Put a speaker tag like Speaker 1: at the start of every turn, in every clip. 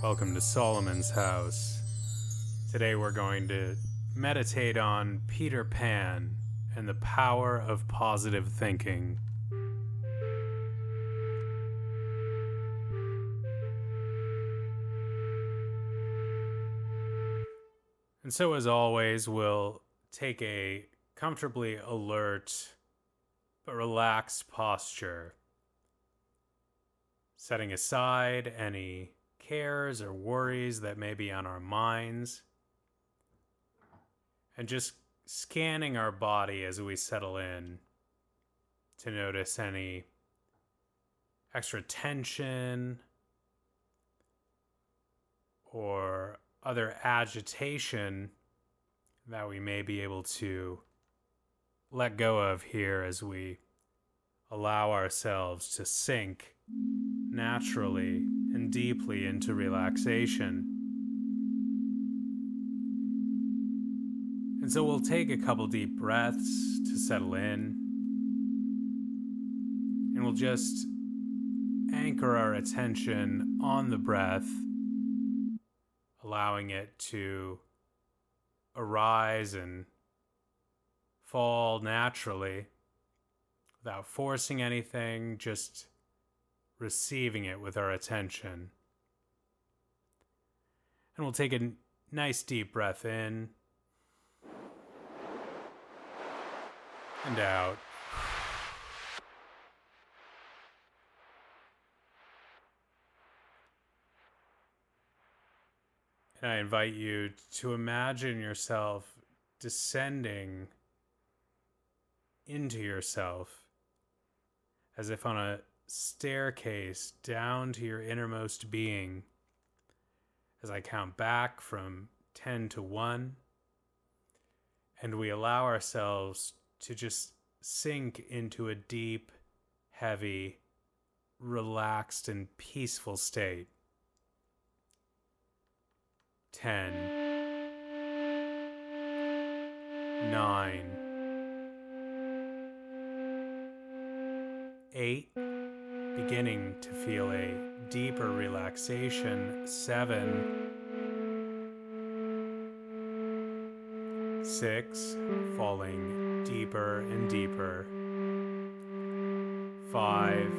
Speaker 1: Welcome to Solomon's House. Today we're going to meditate on Peter Pan and the power of positive thinking. And so, as always, we'll take a comfortably alert but relaxed posture, setting aside any cares or worries that may be on our minds, and just scanning our body as we settle in to notice any extra tension or other agitation that we may be able to let go of here as we allow ourselves to sink naturally and deeply into relaxation. And so we'll take a couple deep breaths to settle in, and we'll just anchor our attention on the breath, allowing it to arise and fall naturally without forcing anything, just receiving it with our attention. And we'll take a nice deep breath in and out. And I invite you to imagine yourself descending into yourself as if on a staircase down to your innermost being. As I count back from 10 to 1, and we allow ourselves to just sink into a deep, heavy, relaxed, and peaceful state. 10, 9, 8, beginning to feel a deeper relaxation. 7, 6, falling deeper and deeper. 5,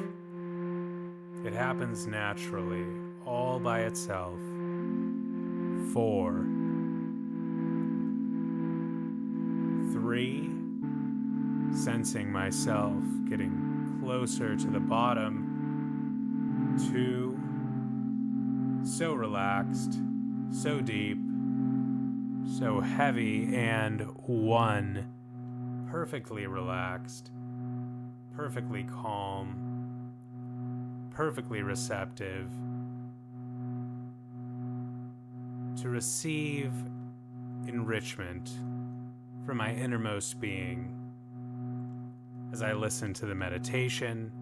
Speaker 1: it happens naturally, all by itself. 4, 3, sensing myself getting closer to the bottom. 2, so relaxed, so deep, so heavy. And 1, perfectly relaxed, perfectly calm, perfectly receptive to receive enrichment from my innermost being as I listen to the meditation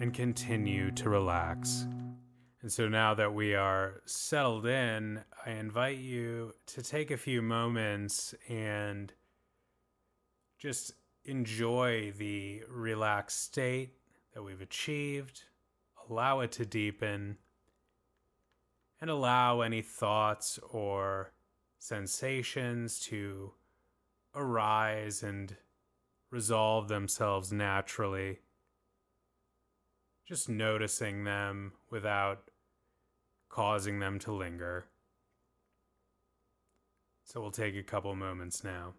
Speaker 1: and continue to relax. And so now that we are settled in, I invite you to take a few moments and just enjoy the relaxed state that we've achieved, allow it to deepen, and allow any thoughts or sensations to arise and resolve themselves naturally. Just noticing them without causing them to linger. So we'll take a couple moments now.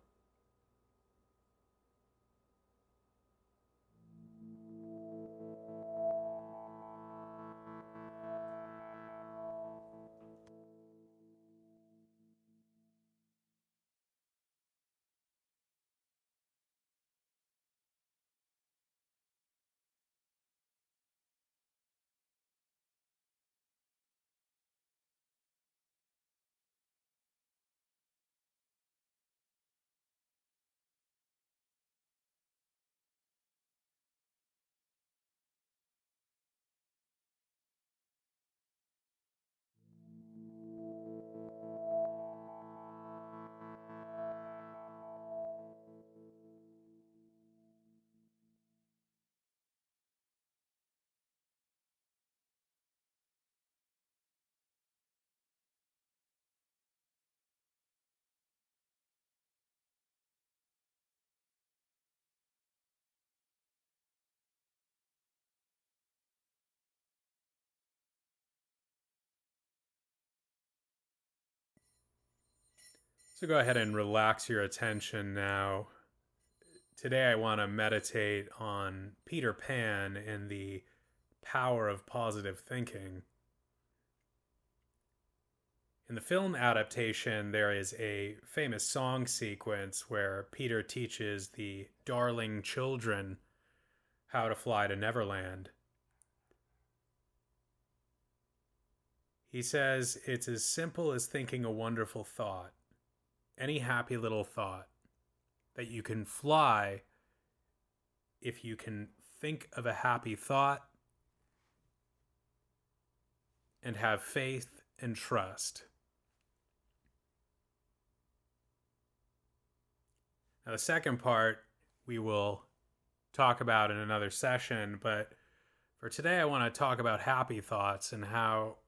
Speaker 1: So go ahead and relax your attention now. Today I want to meditate on Peter Pan and the power of positive thinking. In the film adaptation, there is a famous song sequence where Peter teaches the darling children how to fly to Neverland. He says it's as simple as thinking a wonderful thought, any happy little thought, that you can fly if you can think of a happy thought and have faith and trust. Now, the second part we will talk about in another session, but for today I want to talk about happy thoughts and how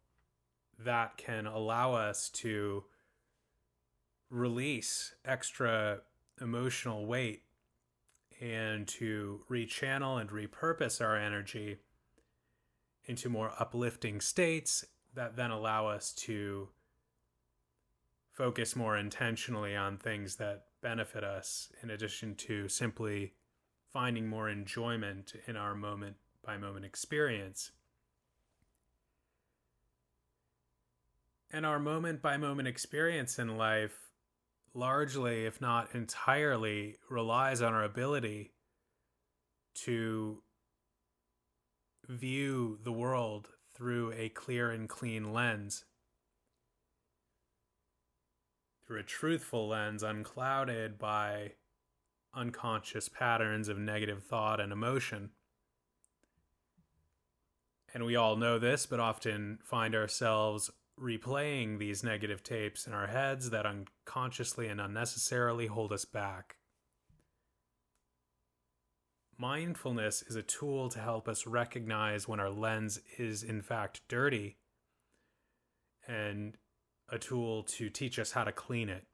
Speaker 1: that can allow us to release extra emotional weight and to rechannel and repurpose our energy into more uplifting states that then allow us to focus more intentionally on things that benefit us, in addition to simply finding more enjoyment in our moment by moment experience. And our moment by moment experience in life largely, if not entirely, relies on our ability to view the world through a clear and clean lens, through a truthful lens unclouded by unconscious patterns of negative thought and emotion. And we all know this, but often find ourselves replaying these negative tapes in our heads that unconsciously and unnecessarily hold us back. Mindfulness is a tool to help us recognize when our lens is in fact dirty, and a tool to teach us how to clean it.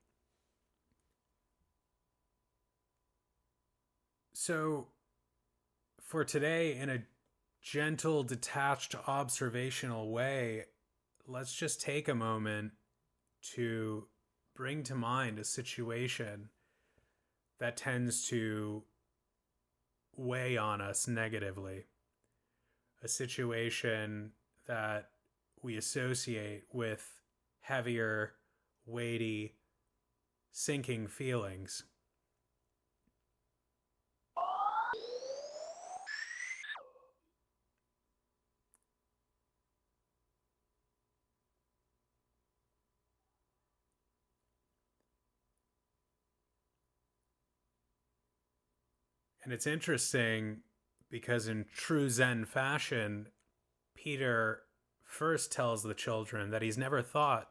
Speaker 1: So, for today, in a gentle, detached, observational way, let's just take a moment to bring to mind a situation that tends to weigh on us negatively, a situation that we associate with heavier, weighty, sinking feelings. And it's interesting because in true Zen fashion, Peter first tells the children that he's never thought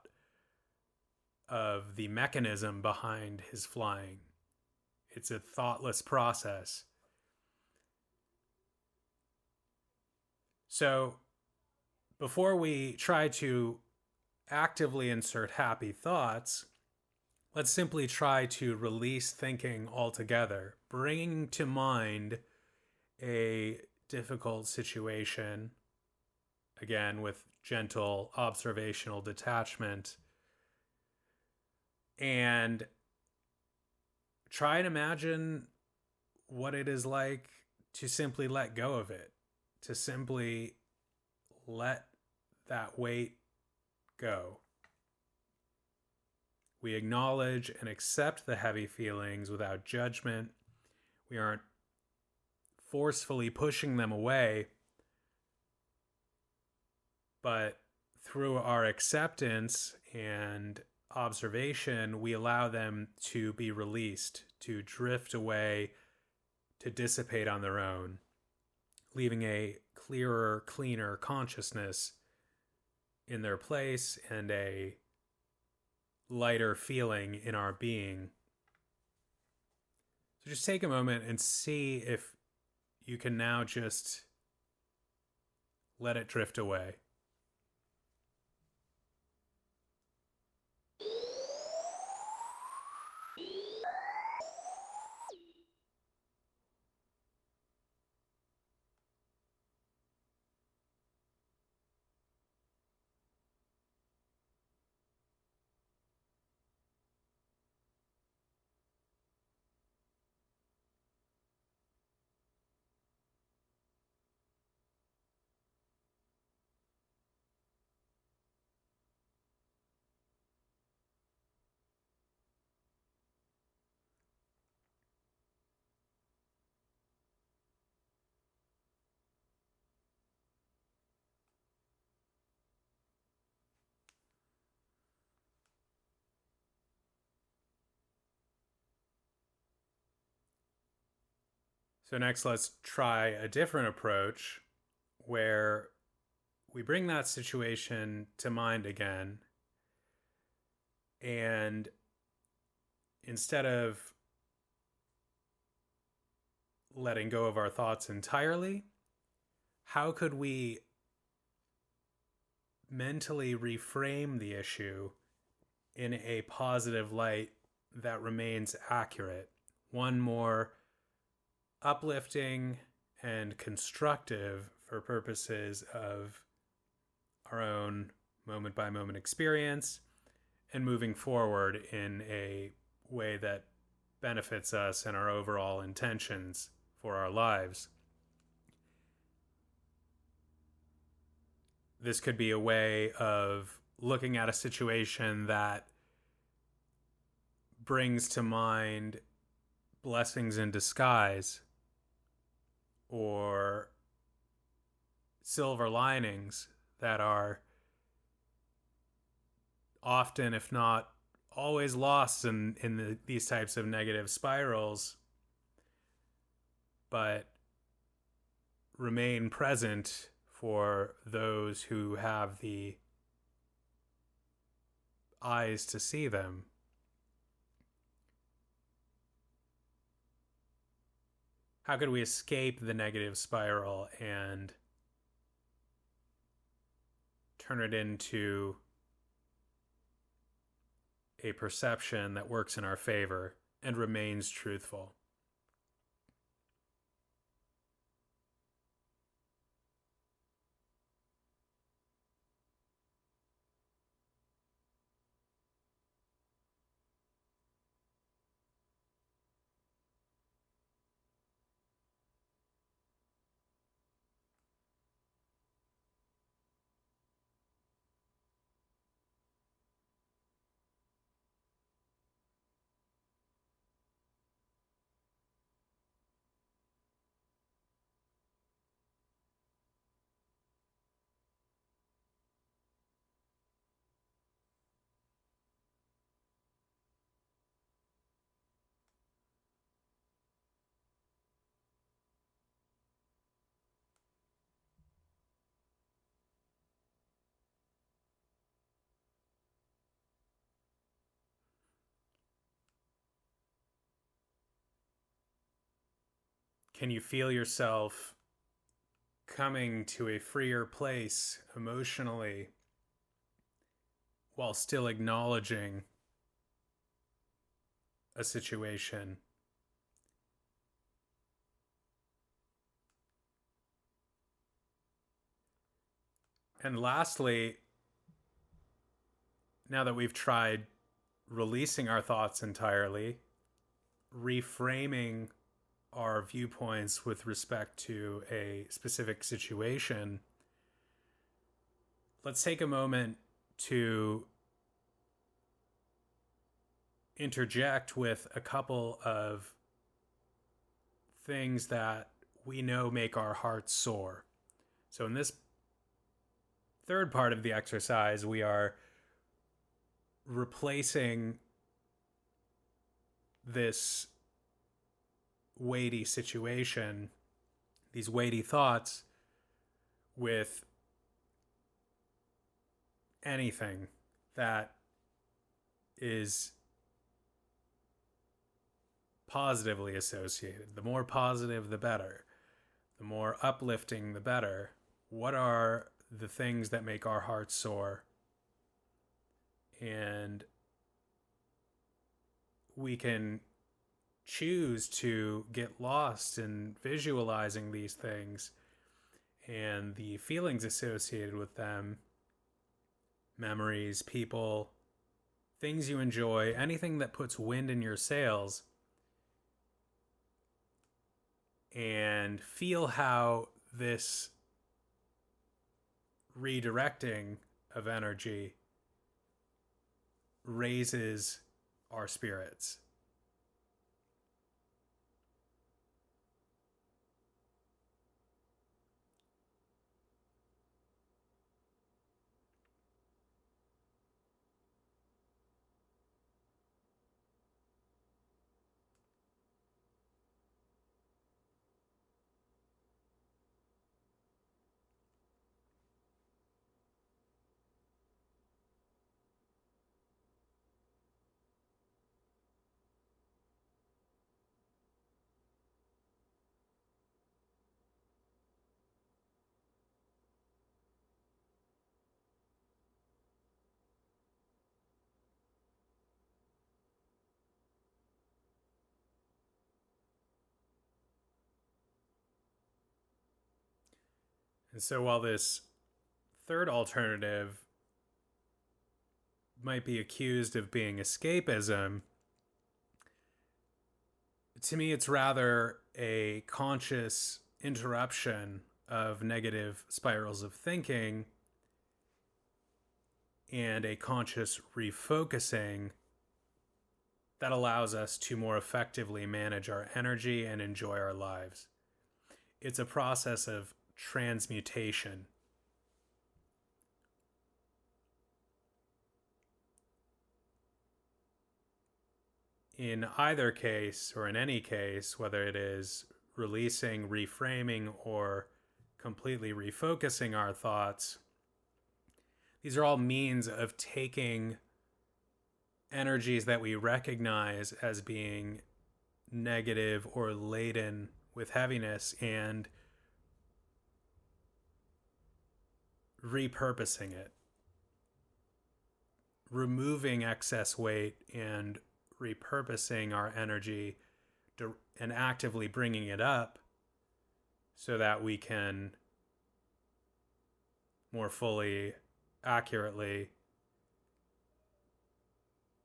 Speaker 1: of the mechanism behind his flying. It's a thoughtless process. So before we try to actively insert happy thoughts, let's simply try to release thinking altogether, bringing to mind a difficult situation, again with gentle observational detachment, and try and imagine what it is like to simply let go of it, to simply let that weight go. We acknowledge and accept the heavy feelings without judgment. We aren't forcefully pushing them away, but through our acceptance and observation, we allow them to be released, to drift away, to dissipate on their own, leaving a clearer, cleaner consciousness in their place and a lighter feeling in our being. So just take a moment and see if you can now just let it drift away. So next, let's try a different approach where we bring that situation to mind again, and instead of letting go of our thoughts entirely, how could we mentally reframe the issue in a positive light that remains accurate? One more uplifting and constructive for purposes of our own moment by moment experience and moving forward in a way that benefits us and our overall intentions for our lives. This could be a way of looking at a situation that brings to mind blessings in disguise or silver linings that are often, if not always, lost in these types of negative spirals, but remain present for those who have the eyes to see them. How could we escape the negative spiral and turn it into a perception that works in our favor and remains truthful? Can you feel yourself coming to a freer place emotionally while still acknowledging a situation? And lastly, now that we've tried releasing our thoughts entirely, reframing our viewpoints with respect to a specific situation, let's take a moment to interject with a couple of things that we know make our hearts soar. So in this third part of the exercise, we are replacing this weighty situation, these weighty thoughts, with anything that is positively associated. The more positive, the better. The more uplifting, the better. What are the things that make our hearts soar? And we can choose to get lost in visualizing these things and the feelings associated with them, memories, people, things you enjoy, anything that puts wind in your sails, and feel how this redirecting of energy raises our spirits. And so while this third alternative might be accused of being escapism, to me it's rather a conscious interruption of negative spirals of thinking and a conscious refocusing that allows us to more effectively manage our energy and enjoy our lives. It's a process of transmutation. In either case, or in any case, whether it is releasing, reframing, or completely refocusing our thoughts, these are all means of taking energies that we recognize as being negative or laden with heaviness and repurposing it, removing excess weight and repurposing our energy and actively bringing it up so that we can more fully, accurately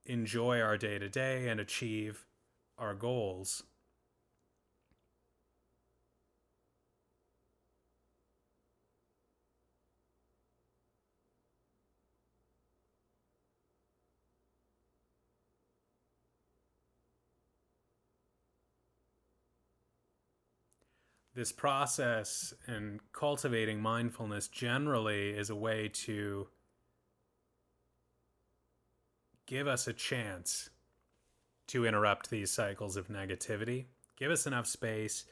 Speaker 1: enjoy our day-to-day and achieve our goals. This process and cultivating mindfulness generally is a way to give us a chance to interrupt these cycles of negativity, give us enough space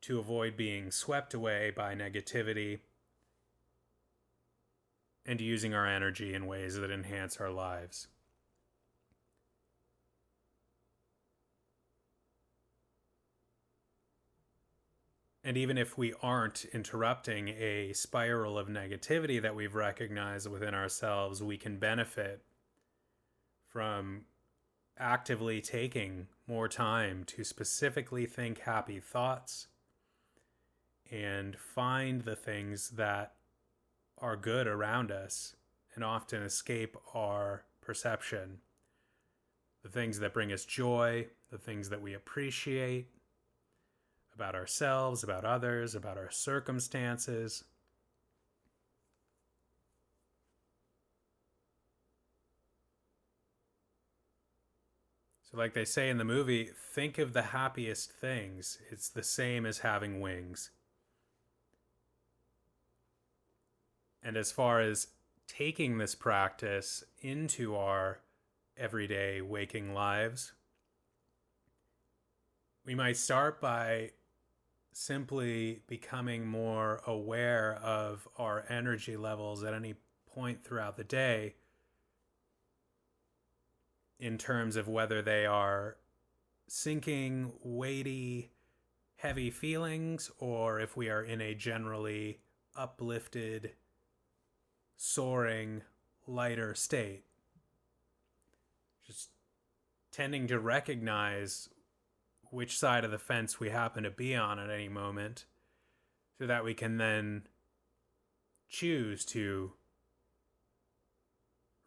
Speaker 1: to avoid being swept away by negativity and using our energy in ways that enhance our lives. And even if we aren't interrupting a spiral of negativity that we've recognized within ourselves, we can benefit from actively taking more time to specifically think happy thoughts and find the things that are good around us and often escape our perception. The things that bring us joy, the things that we appreciate about ourselves, about others, about our circumstances. So like they say in the movie, think of the happiest things. It's the same as having wings. And as far as taking this practice into our everyday waking lives, we might start by simply becoming more aware of our energy levels at any point throughout the day in terms of whether they are sinking, weighty, heavy feelings, or if we are in a generally uplifted, soaring, lighter state. Just tending to recognize which side of the fence we happen to be on at any moment so that we can then choose to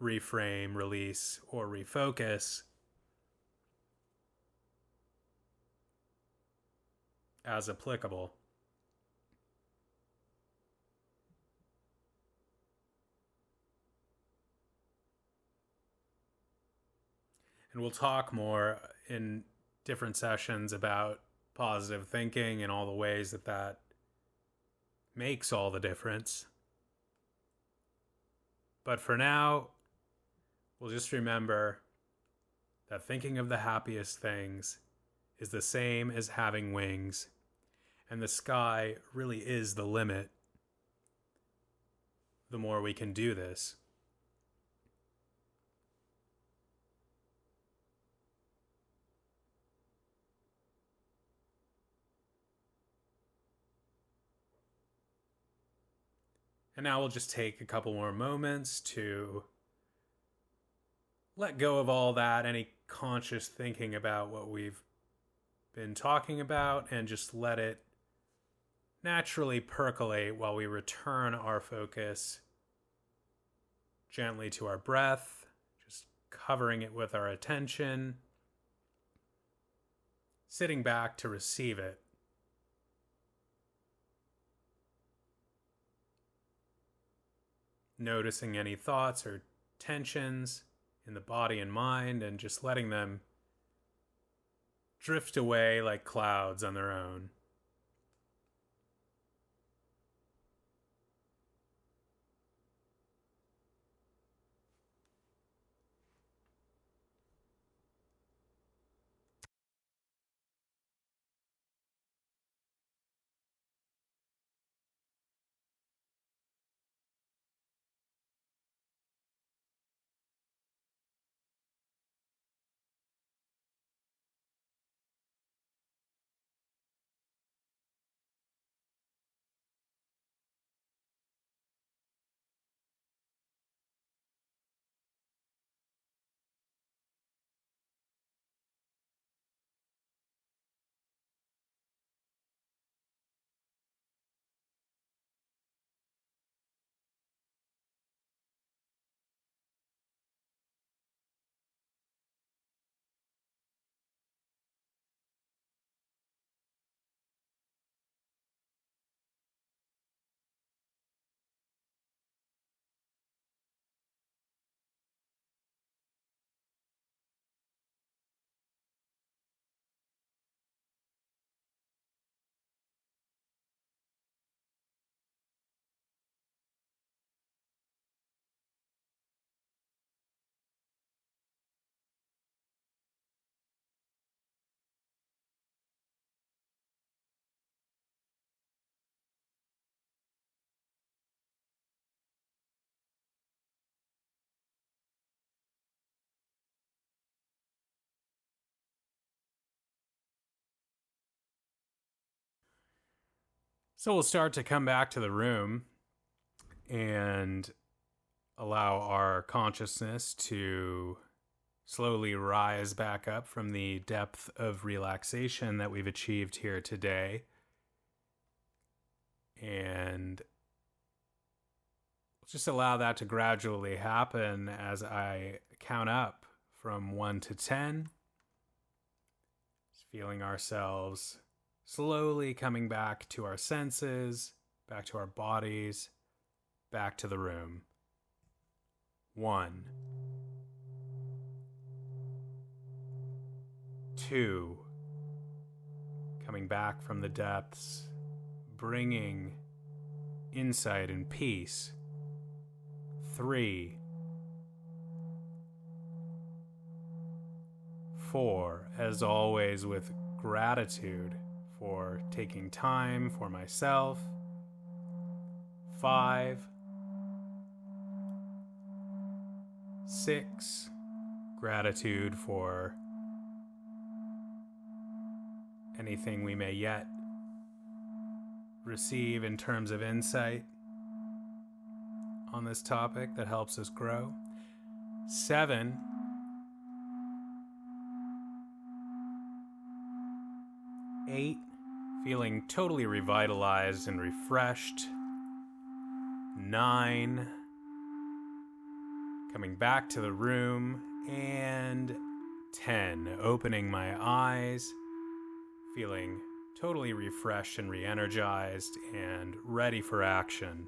Speaker 1: reframe, release, or refocus as applicable. And we'll talk more in different sessions about positive thinking and all the ways that that makes all the difference. But for now, we'll just remember that thinking of the happiest things is the same as having wings, and the sky really is the limit the more we can do this. And now we'll just take a couple more moments to let go of all that, any conscious thinking about what we've been talking about, and just let it naturally percolate while we return our focus gently to our breath, just covering it with our attention, sitting back to receive it. Noticing any thoughts or tensions in the body and mind, and just letting them drift away like clouds on their own. So we'll start to come back to the room and allow our consciousness to slowly rise back up from the depth of relaxation that we've achieved here today. And just allow that to gradually happen as I count up from 1 to 10. Just feeling ourselves slowly coming back to our senses, back to our bodies, back to the room. 1, 2, coming back from the depths, bringing insight and peace. 3, 4, as always with gratitude for taking time for myself. 5, 6, gratitude for anything we may yet receive in terms of insight on this topic that helps us grow. 7, 8, feeling totally revitalized and refreshed. 9, coming back to the room. And 10, opening my eyes, feeling totally refreshed and re-energized and ready for action.